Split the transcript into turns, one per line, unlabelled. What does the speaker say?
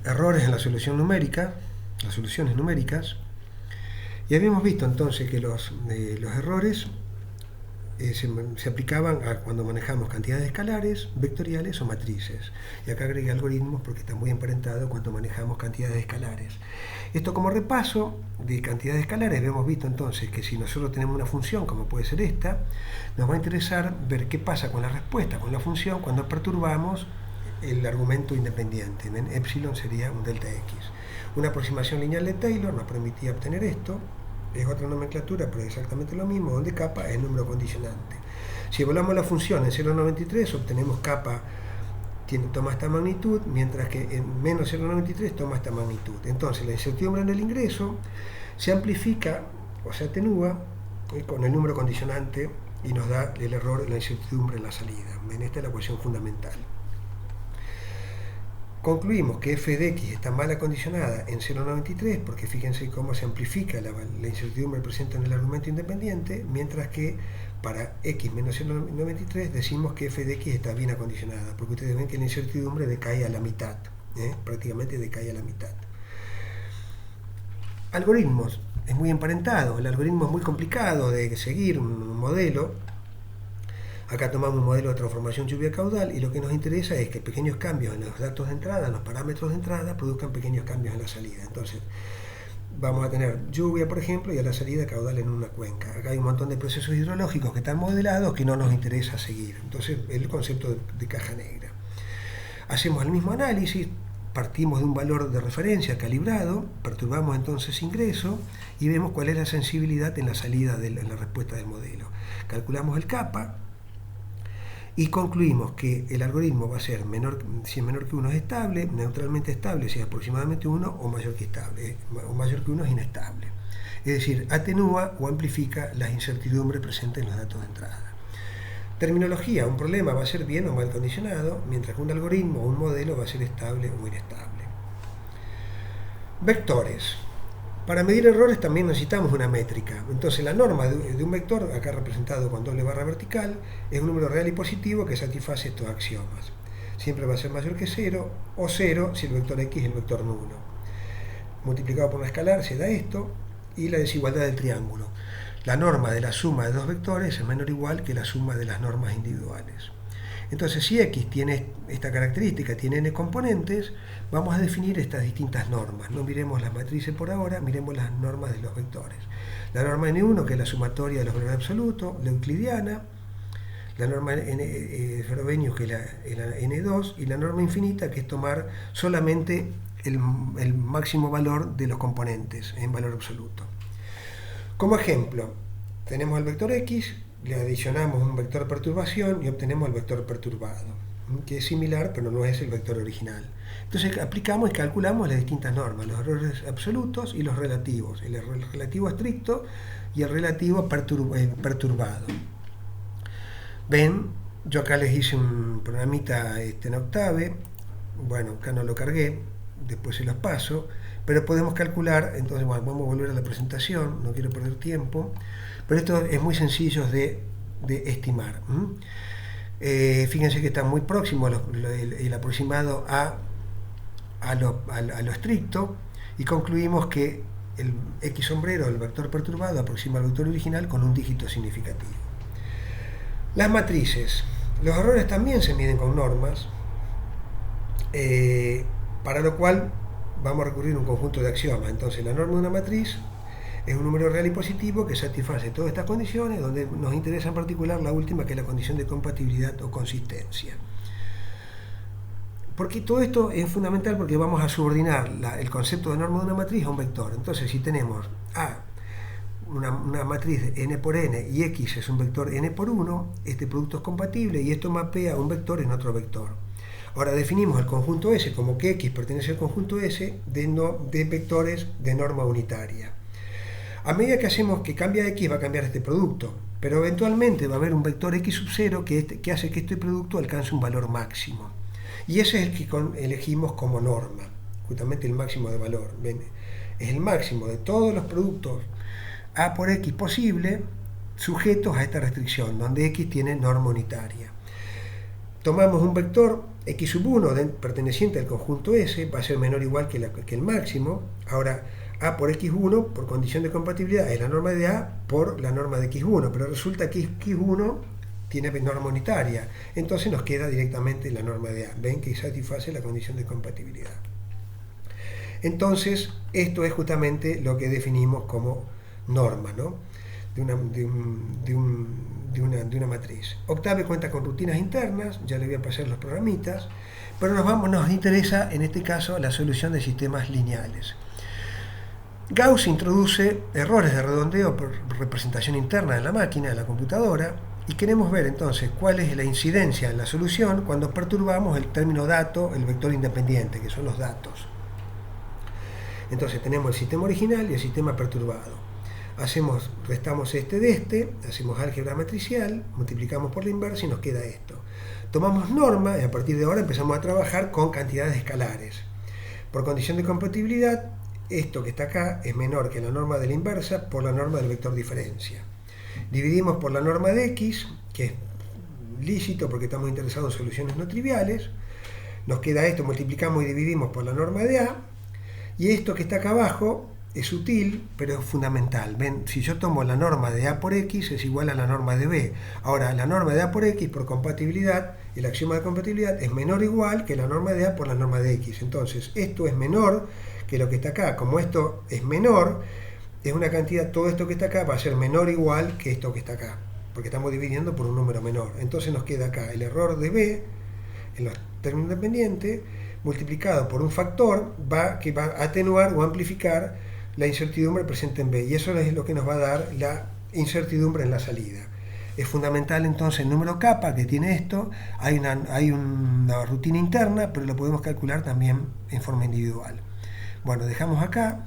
errores en la solución numérica, las soluciones numéricas, y habíamos visto entonces que los errores se aplicaban a cuando manejamos cantidades escalares, vectoriales o matrices. Y acá agregué algoritmos porque está muy emparentado cuando manejamos cantidades escalares. Esto como repaso de cantidades escalares, habíamos visto entonces que si nosotros tenemos una función como puede ser esta, nos va a interesar ver qué pasa con la respuesta, con la función, cuando perturbamos el argumento independiente. Epsilon sería un delta x. Una aproximación lineal de Taylor nos permitía obtener esto. Es otra nomenclatura, pero es exactamente lo mismo, donde kappa es el número condicionante. Si evaluamos la función en 0,93, obtenemos kappa toma esta magnitud, mientras que en menos 0,93 toma esta magnitud. Entonces la incertidumbre en el ingreso se amplifica o se atenúa con el número condicionante y nos da el error, la incertidumbre en la salida. Esta es la ecuación fundamental. Concluimos que f de x está mal acondicionada en 0,93 porque fíjense cómo se amplifica la incertidumbre presente en el argumento independiente, mientras que para x menos 0,93 decimos que f de x está bien acondicionada, porque ustedes ven que la incertidumbre decae a la mitad, prácticamente decae a la mitad. Algoritmos, es muy emparentado, el algoritmo es muy complicado de seguir, un modelo. Acá tomamos un modelo de transformación lluvia caudal y lo que nos interesa es que pequeños cambios en los datos de entrada, en los parámetros de entrada, produzcan pequeños cambios en la salida. Entonces, vamos a tener lluvia, por ejemplo, y a la salida caudal en una cuenca. Acá hay un montón de procesos hidrológicos que están modelados que no nos interesa seguir. Entonces, el concepto de caja negra. Hacemos el mismo análisis, partimos de un valor de referencia calibrado, perturbamos entonces ingreso y vemos cuál es la sensibilidad en la salida, en la respuesta del modelo. Calculamos el kappa y concluimos que el algoritmo va a ser menor, si es menor que 1 es estable, neutralmente estable si es aproximadamente 1 o mayor que estable, o mayor que 1 es inestable. Es decir, atenúa o amplifica las incertidumbres presentes en los datos de entrada. Terminología, un problema va a ser bien o mal condicionado, mientras que un algoritmo o un modelo va a ser estable o inestable. Vectores. Para medir errores también necesitamos una métrica. Entonces la norma de un vector, acá representado con doble barra vertical, es un número real y positivo que satisface estos axiomas. Siempre va a ser mayor que 0 o 0 si el vector x es el vector nulo. Multiplicado por una escalar se da esto y la desigualdad del triángulo. La norma de la suma de dos vectores es menor o igual que la suma de las normas individuales. Entonces, si x tiene esta característica, tiene n componentes, vamos a definir estas distintas normas. No miremos las matrices por ahora, miremos las normas de los vectores. La norma n1, que es la sumatoria de los valores absolutos, la euclidiana, la norma de Frobenius, que es la n2, y la norma infinita, que es tomar solamente el máximo valor de los componentes en valor absoluto. Como ejemplo, tenemos el vector x, le adicionamos un vector perturbación y obtenemos el vector perturbado, que es similar pero no es el vector original. Entonces aplicamos y calculamos las distintas normas, los errores absolutos y los relativos, el relativo estricto y el relativo perturbado. Ven, yo acá les hice un programita en Octave, bueno, acá no lo cargué, después se los paso, pero podemos calcular. Entonces, bueno, vamos a volver a la presentación, no quiero perder tiempo, pero esto es muy sencillo de estimar. Fíjense que está muy próximo el aproximado a lo estricto, y concluimos que el x sombrero, el vector perturbado, aproxima al vector original con un dígito significativo. Las matrices. Los errores también se miden con normas, para lo cual vamos a recurrir a un conjunto de axiomas. Entonces, la norma de una matriz es un número real y positivo que satisface todas estas condiciones, donde nos interesa en particular la última, que es la condición de compatibilidad o consistencia. Porque todo esto es fundamental, porque vamos a subordinar el concepto de norma de una matriz a un vector. Entonces, si tenemos una matriz n por n y x es un vector n por 1, este producto es compatible y esto mapea un vector en otro vector. Ahora definimos el conjunto S como que x pertenece al conjunto S de vectores de norma unitaria. A medida que hacemos que cambia x, va a cambiar este producto, pero eventualmente va a haber un vector x sub 0 que hace que este producto alcance un valor máximo. Y ese es el que elegimos como norma, justamente el máximo de valor. ¿Ven? Es el máximo de todos los productos a por x posible sujetos a esta restricción, donde x tiene norma unitaria. Tomamos un vector X sub 1 perteneciente al conjunto S va a ser menor o igual que el máximo. Ahora, A por X1 por condición de compatibilidad es la norma de A por la norma de X1, pero resulta que X1 tiene norma unitaria, entonces nos queda directamente la norma de A. Ven que satisface la condición de compatibilidad. Entonces, esto es justamente lo que definimos como norma, ¿no? de una matriz. Octave cuenta con rutinas internas, ya le voy a pasar los programitas, pero nos interesa en este caso la solución de sistemas lineales. Gauss introduce errores de redondeo por representación interna de la máquina, de la computadora, y queremos ver entonces cuál es la incidencia en la solución cuando perturbamos el término dato, el vector independiente, que son los datos. Entonces tenemos el sistema original y el sistema perturbado. Restamos este de este, hacemos álgebra matricial, multiplicamos por la inversa y nos queda esto. Tomamos norma y a partir de ahora empezamos a trabajar con cantidades escalares. Por condición de compatibilidad, esto que está acá es menor que la norma de la inversa por la norma del vector diferencia. Dividimos por la norma de X, que es lícito porque estamos interesados en soluciones no triviales. Nos queda esto, multiplicamos y dividimos por la norma de A. Y esto que está acá abajo es sutil, pero es fundamental. Ven, si yo tomo la norma de A por X es igual a la norma de B. Ahora, la norma de A por X por compatibilidad, el axioma de compatibilidad es menor o igual que la norma de A por la norma de X. Entonces, esto es menor que lo que está acá. Como esto es menor, es una cantidad, todo esto que está acá va a ser menor o igual que esto que está acá, porque estamos dividiendo por un número menor. Entonces nos queda acá el error de B en los términos independientes multiplicado por un factor que va a atenuar o amplificar la incertidumbre presente en B, y eso es lo que nos va a dar la incertidumbre en la salida. Es fundamental entonces el número kappa que tiene esto. Hay una rutina interna, pero lo podemos calcular también en forma individual. Bueno, dejamos acá.